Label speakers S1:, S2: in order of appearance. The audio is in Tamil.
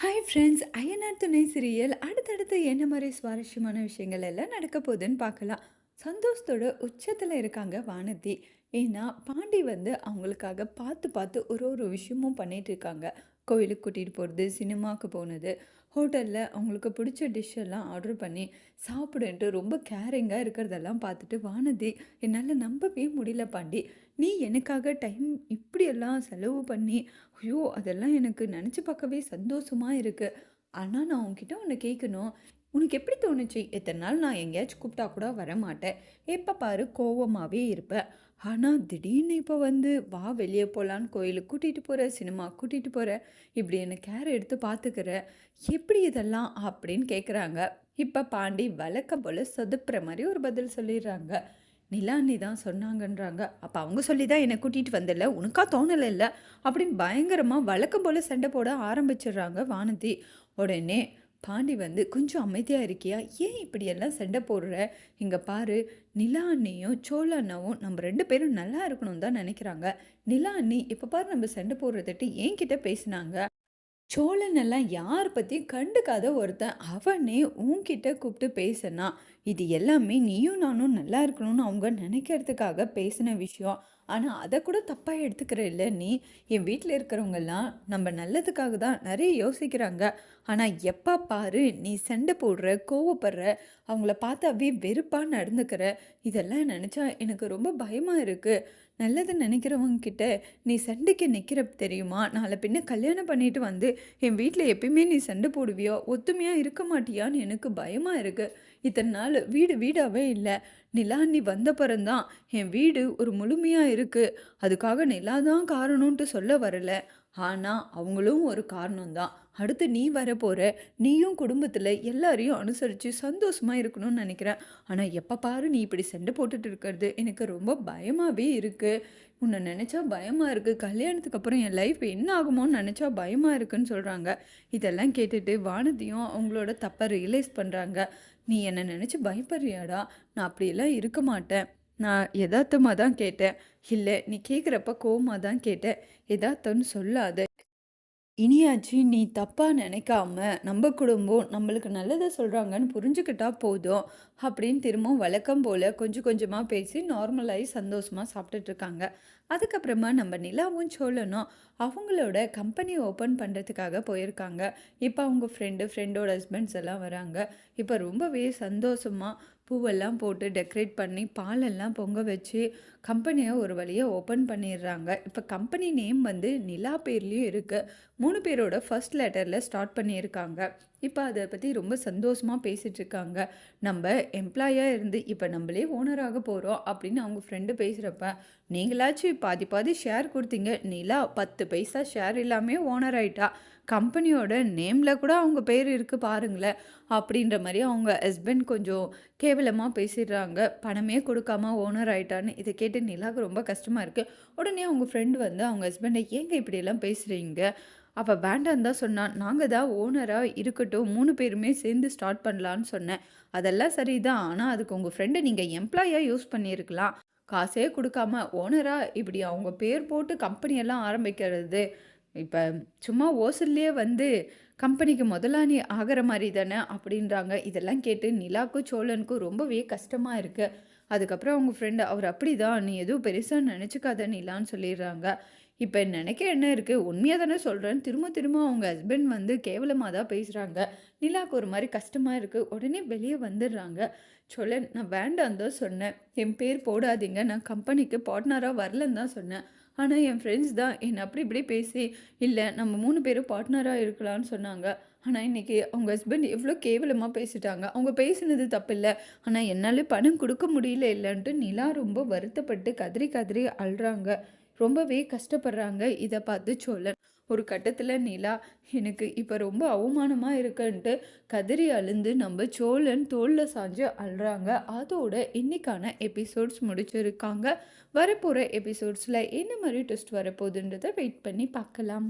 S1: Hi friends! அய்யனார் துணை சீரியல் அடுத்தடுத்து என்ன மாரி சுவாரஸ்யமான விஷயங்கள் எல்லாம் நடக்க போகுதுன்னு பார்க்கலாம். சந்தோஷத்தோட உச்சத்துல இருக்காங்க வானதி. ஏன்னா, பாண்டி வந்து அவங்களுக்காக பார்த்து பார்த்து ஒரு ஒரு விஷயமும் பண்ணிட்டு இருக்காங்க. கோயிலுக்கு கூட்டிட்டு போறது, சினிமாக்கு போனது, ஹோட்டல்ல அவங்களுக்கு பிடிச்ச டிஷ் எல்லாம் ஆர்டர் பண்ணி சாப்பிடுன்ட்டு ரொம்ப கேரிங்கா இருக்கிறதெல்லாம் பார்த்துட்டு வானதி, "என்னால நம்பவே முடியல பாண்டி. நீ எனக்காக டைம் இப்படியெல்லாம் செலவு பண்ணி ஐயோ! அதெல்லாம் எனக்கு நெனச்சு பார்க்கவே சந்தோஷமா இருக்கு. ஆனா, நான் உன்கிட்ட ஒண்ணு கேட்கணும். உனக்கு எப்படி தோணுச்சு? இத்தன நாள் நான் எங்கேயாச்சும் கூப்பிட்டா கூட வரமாட்டேன். எப்ப பாரு கோவமாவே இருப்ப. ஆனா, திடீர்னு இப்ப வந்து வா வெளிய போலான்னு கோயிலுக்கு கூட்டிட்டு போற, சினிமாக்கு கூட்டிட்டு போற, இப்படி என்ன கேர் எடுத்து பார்த்துக்கிற. எப்படி இதெல்லாம்? அப்படின்னு கேட்குறாங்க. இப்ப பாண்டி வழக்கம் போல சொதப்புற மாரி ஒரு பதில் சொல்லிடுறாங்க. நிலானி தான் சொன்னாங்கன்றாங்க. அப்ப அவங்க சொல்லி தான் என்ன கூட்டிட்டு வந்தல்ல. உனக்கா தோணலைல்ல? அப்படின்னு பயங்கரமா வழக்கம் போல சண்டை போட ஆரம்பிச்சுடுறாங்க வானதி. உடனே பாண்டி வந்து கொஞ்சம் அமைதியா இருக்கியா? ஏன் இப்படியெல்லாம் சண்டை போடுற? இங்க பாரு, நிலா அண்ணியும், சோழ அண்ணாவும் நம்ம 2 பேரும் நல்லா இருக்கணும்னு தான் நெனைக்கிறாங்க. நிலா அண்ணி இப்ப பாரு நம்ம சண்டை போடுறதுட்டு என்கிட்ட பேசினாங்க. சோழன் எல்லாம் யார் பத்தியும் கண்டுக்காத ஒருத்தன் அவனே உன்கிட்ட கூப்பிட்டு பேசினா இது எல்லாமே நீயும் நானும் நல்லா இருக்கணும்னு அவங்க நினைக்கிறதுக்காக பேசின விஷயம். ஆனால் அதை கூட தப்பாக எடுத்துக்கிற இல்லை நீ. என் வீட்டில் இருக்கிறவங்கெல்லாம் நம்ம நல்லதுக்காக தான் நிறைய யோசிக்கிறாங்க. ஆனால் எப்போ பாரு நீ சண்டை போடுற, கோவப்படுற, அவங்கள பார்த்தாவே வெறுப்பாக நடந்துக்கிற, இதெல்லாம் நினச்சா எனக்கு ரொம்ப பயமாக இருக்குது. நல்லது நினைக்கிறவங்க கிட்ட நீ சண்டைக்கு நிற்கிற தெரியுமா? நாளை பின்ன கல்யாணம் பண்ணிட்டு வந்து என் வீட்ல எப்பயுமே நீ சண்டை போடுவியா? ஒத்துமையா இருக்க மாட்டியான்னு எனக்கு பயமா இருக்கு. இத்தன நாள் வீடு வீடாவே இல்ல. நிலா நீ வந்தப்புறம் தான் என் வீடு ஒரு முழுமையா இருக்கு. அதுக்காக நிலா தான் காரணம்ன்ட்டு சொல்ல வரல. ஆனா, அவங்களும் ஒரு காரணம் தான். அடுத்து நீ வரப்போற. நீயும் குடும்பத்துல எல்லாரையும் அனுசரிச்சு சந்தோஷமா இருக்கணும்னு நெனைக்கிறேன். ஆனா, எப்ப பாரு நீ இப்படி சண்டை போட்டுட்டு இருக்கிறது எனக்கு ரொம்ப பயமாவே இருக்கு. உன்ன நெனச்சா பயமா இருக்கு. கல்யாணத்துக்கு அப்புறம் என் லைஃப் என்ன ஆகுமோன்னு நெனச்சா பயமா இருக்குன்னு சொல்றாங்க. இதெல்லாம் கேட்டுட்டு வானதியும் அவங்களோட தப்ப ரியலைஸ் பண்றாங்க. "நீ என்ன நெனச்சு பயப்படுறியாடா? நான் அப்படியெல்லாம் இருக்க மாட்டேன். நான் எதார்த்தமா தான் கேட்டேன். இல்ல நீ கேட்குறப்ப கோவமா தான் கேட்டேன். எதார்த்தம்னு சொல்லாத. இனியாச்சு நீ தப்பா நினைக்காம, நம்ம குடும்பம் நம்மளுக்கு நல்லத சொல்றாங்கன்னு புரிஞ்சுக்கிட்டா போதும்." அப்படின்னு திரும்பவும் வழக்கம் போல கொஞ்சம் கொஞ்சமா பேசி நார்மலாயி சந்தோஷமா சாப்பிட்டுட்டு இருக்காங்க. அதுக்கப்புறமா நம்ம நிலாவும், சோழனும் அவங்களோட கம்பெனி ஓப்பன் பண்றதுக்காக போயிருக்காங்க. இப்ப அவங்க ஃப்ரெண்டோட ஹஸ்பண்ட்ஸ் எல்லாம் வராங்க. இப்ப ரொம்பவே சந்தோஷமா பூவெல்லாம் போட்டு டெக்கரேட் பண்ணி, பாலெல்லாம் பொங்க வச்சு, கம்பெனிய ஒரு வழியா ஓப்பன் பண்ணிடுறாங்க. இப்ப கம்பெனி நேம் வந்து நிலா பேர்லயும் இருக்கு. 3 பேரோட ஃபர்ஸ்ட் லெட்டர்ல ஸ்டார்ட் பண்ணியிருக்காங்க. இப்ப அத பத்தி ரொம்ப சந்தோஷமா பேசிட்டுருக்காங்க. "நம்ப எம்ப்ளாயியா இருந்து இப்ப நம்பளே ஓனர் ஆக போறோம்." அப்படின்னு அவங்க ஃப்ரெண்டு பேசுறப்ப, "நீங்களாச்சும் பாதி பாதி ஷேர் குடுத்தீங்க. நிலா 10 பைசா ஷேர் இல்லாமயே ஓனர் ஆயிட்டா. கம்பெனியோட நேம்ல கூட அவங்க பேர் இருக்கு பாருங்களேன்." அப்படின்ற மாரி அவங்க ஹஸ்பண்ட் கொஞ்சம் கேவலமா பேசிடுறாங்க. பணமே குடுக்காம ஓனர் ஆயிட்டான்னு. இத கேட்டு நிலாவுக்கு ரொம்ப கஷ்டமா இருக்கு. உடனே அவங்க ஃப்ரெண்ட் வந்து அவங்க ஹஸ்பண்ட, "ஏங்க இப்படியெல்லாம் பேசுறீங்க?" அவ வேண்டான்னு தான் சொன்னா. "நாங்க தான் ஓனரா இருக்கட்டும் 3 பேருமே சேர்ந்து ஸ்டார்ட் பண்ணலான்னு சொன்னேன்." "அதெல்லாம் சரிதான். ஆனா அதுக்கு உங்க ஃப்ரெண்ட நீங்க எம்ப்ளாயியா யூஸ் பண்ணியிருக்கலாம். காசே குடுக்காம ஓனரா இப்படி அவங்க பேர் போட்டு கம்பெனியெல்லாம் ஆரம்பிக்கிறது, இப்ப சும்மா ஓசல்லேயே வந்து கம்பெனிக்கு முதலாளி ஆகுற மாரி தானே." அப்படின்றாங்க. இதெல்லாம் கேட்டு நிலாக்கும், சோழனுக்கும் ரொம்பவே கஷ்டமா இருக்கு. அதுக்கப்புறம் அவங்க ஃப்ரெண்ட், "அவர் அப்படிதான். நீ எதுவும் பெருசா நெனச்சுக்காத நிலான்னு" சொல்லிடுறாங்க. இப்ப நெனைக்க என்ன இருக்கு? உண்மையா தானே சொல்றேன்னு திரும்ப திரும்ப அவங்க ஹஸ்பண்ட் வந்து கேவலமா தான் பேசுறாங்க. நிலாக்கு ஒரு மாரி கஷ்டமா இருக்கு. உடனே வெளிய வந்துடுறாங்க. "சோழன், நான் வேண்டான்னு தான் சொன்னேன். என் பேர் போடாதீங்க. நான் கம்பெனிக்கு பார்ட்னரா வரலன்னு தான் சொன்னேன். ஆனா என் ஃப்ரெண்ட்ஸ் தான் என்ன அப்படி இப்படி பேசி, இல்ல நம்ம 3 பேரும் பார்ட்னரா இருக்கலாம்னு சொன்னாங்க. ஆனா இன்னைக்கு அவங்க ஹஸ்பண்ட் எவ்ளோ கேவலமா பேசிட்டாங்க. அவங்க பேசினது தப்பில்ல. ஆனா என்னால பணம் குடுக்க முடியல இல்லன்ட்டு." நிலா ரொம்ப வருத்தப்பட்டு கதறி கதறி அழுறாங்க. ரொம்பவே கஷ்டப்படுறாங்க. இத பார்த்து சோழன். ஒரு கட்டத்தில நிலா, "எனக்கு இப்ப ரொம்ப அவமானமா இருக்குன்ட்டு" கதறி அழுந்து நம்ம சோழன் தோள்ல சாஞ்சு அழுறாங்க. அதோட இன்னைக்கான எபிசோட்ஸ் முடிச்சிருக்காங்க. வரப்போற எபிசோட்ஸ்ல என்ன மாரி ட்விஸ்ட் வரப்போகுதுன்றத வெயிட் பண்ணி பார்க்கலாம்.